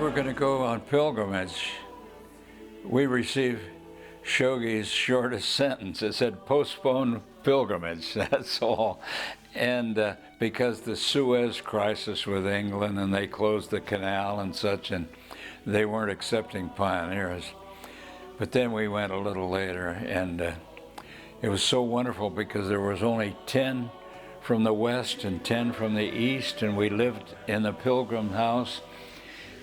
were going to go on pilgrimage, we received Shogi's shortest sentence. It said, postpone pilgrimage, that's all. And because the Suez crisis with England, and they closed the canal and such, and they weren't accepting pioneers. But then we went a little later, and it was so wonderful because there was only 10 from the west and 10 from the east, and we lived in the pilgrim house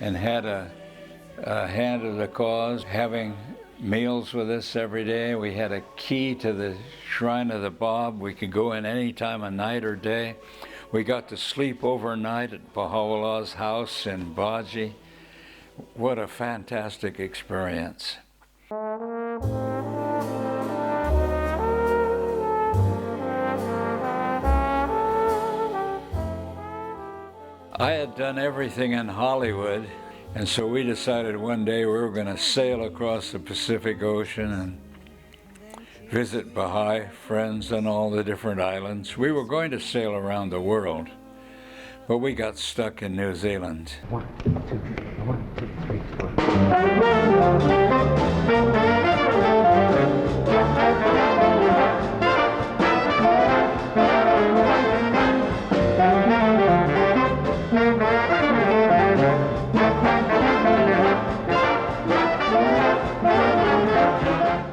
and had a hand of the cause, having meals with us every day. We had a key to the shrine of the Bab. We could go in any time of night or day. We got to sleep overnight at Baha'u'llah's house in Baji. What a fantastic experience. I had done everything in Hollywood, and so we decided one day we were going to sail across the Pacific Ocean and visit Baha'i friends on all the different islands. We were going to sail around the world, but we got stuck in New Zealand. 1, 2, 1, 2, 3, 4.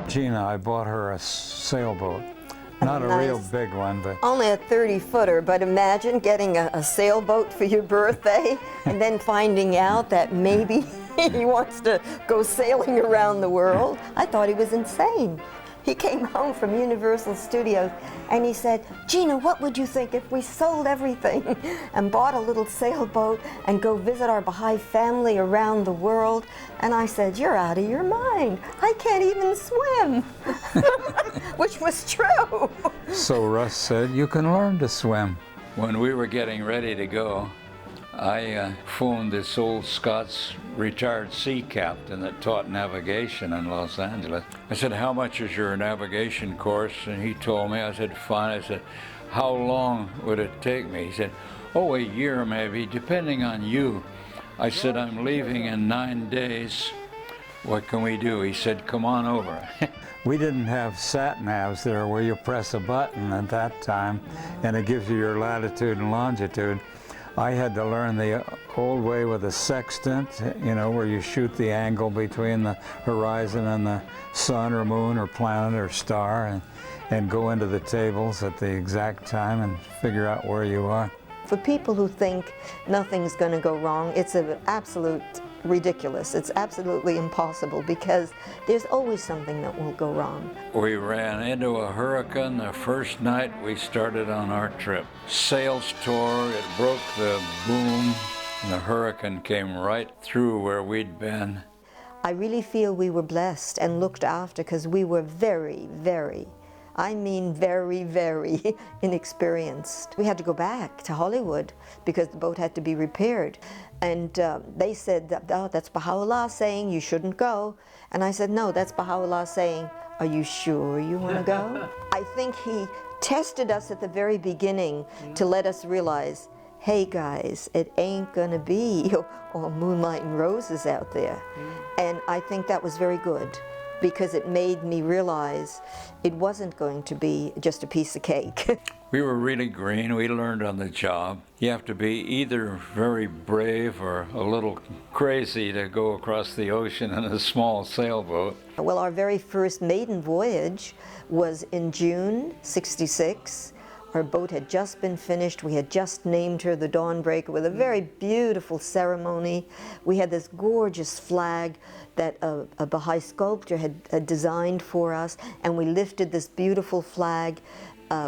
Gina, I bought her a sailboat. Not a real big one, but... Only a 30-footer, but imagine getting a sailboat for your birthday and then finding out that maybe he wants to go sailing around the world. I thought he was insane. He came home from Universal Studios and he said, Gina, what would you think if we sold everything and bought a little sailboat and go visit our Baha'i family around the world? And I said, you're out of your mind. I can't even swim, which was true. So Russ said, you can learn to swim. When we were getting ready to go, I phoned this old Scots retired sea captain that taught navigation in Los Angeles. I said, how much is your navigation course? And he told me. I said, fine. I said, how long would it take me? He said, oh, a year maybe, depending on you. I said, I'm leaving in 9 days. What can we do? He said, come on over. We didn't have sat-navs there where you press a button at that time and it gives you your latitude and longitude. I had to learn the old way with a sextant, you know, where you shoot the angle between the horizon and the sun or moon or planet or star and go into the tables at the exact time and figure out where you are. For people who think nothing's going to go wrong, it's an absolute ridiculous. It's absolutely impossible because there's always something that will go wrong. We ran into a hurricane the first night we started on our trip. Sails tore, it broke the boom, and the hurricane came right through where we'd been. I really feel we were blessed and looked after because we were very, very, I mean very, very inexperienced. We had to go back to Hollywood because the boat had to be repaired. And they said, oh, that's Baha'u'llah saying you shouldn't go. And I said, no, that's Baha'u'llah saying, are you sure you want to go? I think he tested us at the very beginning to let us realize, hey guys, it ain't gonna be all moonlight and roses out there. And I think that was very good, because it made me realize it wasn't going to be just a piece of cake. We were really green. We learned on the job. You have to be either very brave or a little crazy to go across the ocean in a small sailboat. Well, our very first maiden voyage was in June '66. Our boat had just been finished. We had just named her the Dawnbreaker with a very beautiful ceremony. We had this gorgeous flag that a Baha'i sculptor had designed for us, and we lifted this beautiful flag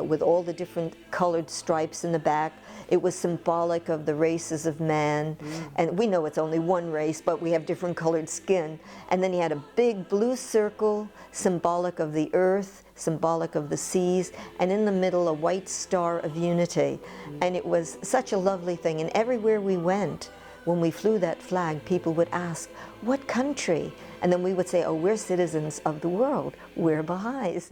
with all the different colored stripes in the back. It was symbolic of the races of man, and we know it's only one race, but we have different colored skin. And then he had a big blue circle, symbolic of the earth, symbolic of the seas, and in the middle a white star of unity. And it was such a lovely thing, and everywhere we went, when we flew that flag, people would ask, what country? And then we would say, oh, we're citizens of the world, we're Baha'is.